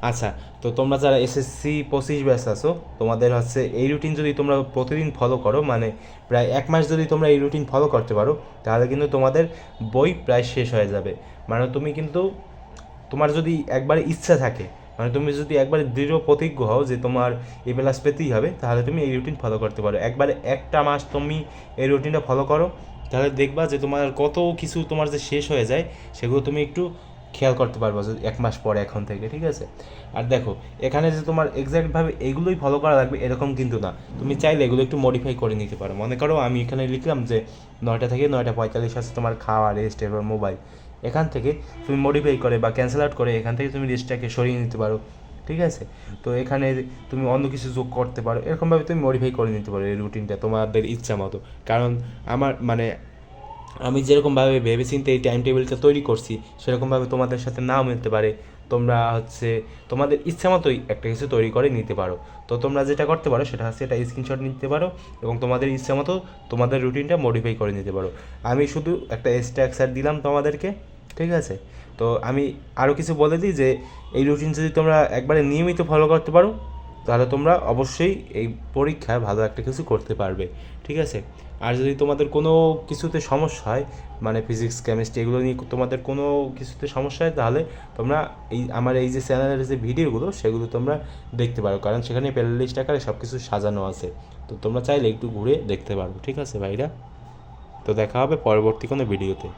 আচ্ছা, তো তোমরা যারা এসএসসি 25 ব্যাচ আছো, তোমাদের হচ্ছে এই রুটিন যদি তোমরা প্রতিদিন ফলো করো, মানে প্রায় 1 মাস যদি তোমরা এই রুটিন ফলো করতে পারো, তাহলে কিন্তু তোমাদের বই প্রায় শেষ হয়ে যাবে। মানে তুমি কিন্তু, তোমার যদি একবার ইচ্ছা থাকে, মানে তুমি যদি একবার দৃঢ় প্রতিজ্ঞ হও যে তোমার এই প্লাস পেতেই হবে, তাহলে তুমি এই রুটিন ফলো করতে পারো। একবারে 1টা মাস তুমি এই রুটিনটা ফলো করো, তাহলে দেখবা যে তোমার কত কিছু তোমার যে শেষ হয়ে যায়, সেগুলো তুমি একটু খেয়াল করতে পারবো যে 1 মাস পরে এখন থেকে, ঠিক আছে? আর দেখো, এখানে যে তোমার এক্স্যাক্টভাবে এগুলোই ফলো করা লাগবে এরকম কিন্তু না। তুমি চাইলে এগুলো একটু মডিফাই করে নিতে পারো। মনে করো আমি এখানে লিখলাম যে 9টা থেকে 9টা 45 আছে তোমার খাওয়া, রেস্ট, এবার মোবাইল। এখান থেকে তুমি মডিফাই করে বা ক্যান্সেল আউট করে এখান থেকে তুমি রেস্টটাকে সরিয়ে নিতে পারো, ঠিক আছে? তো এখানে তুমি অন্য কিছু যোগ করতে পারো, এরকমভাবে তুমি মডিফাই করে নিতে পারো এই রুটিনটা তোমাদের ইচ্ছা মতো। কারণ আমার মানে আমি যেরকমভাবে ভেবেচিন্তে এই টাইম টেবিলটা তৈরি করছি, সেরকমভাবে তোমাদের সাথে নাও মিলতে পারে। তোমরা হচ্ছে তোমাদের ইচ্ছা মতোই একটা কিছু তৈরি করে নিতে পারো। তো তোমরা যেটা করতে পারো সেটা হচ্ছে এটা স্ক্রিনশট নিতে পারো এবং তোমাদের ইচ্ছা মতো তোমাদের রুটিনটা মডিফাই করে নিতে পারো। আমি শুধু একটা স্ট্রাকচার দিলাম তোমাদেরকে, ঠিক আছে? তো আমি আরও কিছু বলে দিই যে এই রুটিন যদি তোমরা একবারে নিয়মিত ফলো করতে পারো, তাহলে তোমরা অবশ্যই এই পরীক্ষায় ভালো একটা কিছু করতে পারবে, ঠিক আছে? আর যদি তোমাদের কোনো কিছুতে সমস্যা হয়, মানে ফিজিক্স, কেমিস্ট্রি এগুলো নিয়ে তোমাদের কোনো কিছুতে সমস্যা হয়, তাহলে তোমরা এই আমার এই যে চ্যানেলের যে ভিডিওগুলো সেগুলো তোমরা দেখতে পারো, কারণ সেখানে প্লে লিস্ট আকারে সব কিছু সাজানো আছে। তো তোমরা চাইলে একটু ঘুরে দেখতে পারো, ঠিক আছে ভাইরা? তো দেখা হবে পরবর্তী কোনো ভিডিওতে।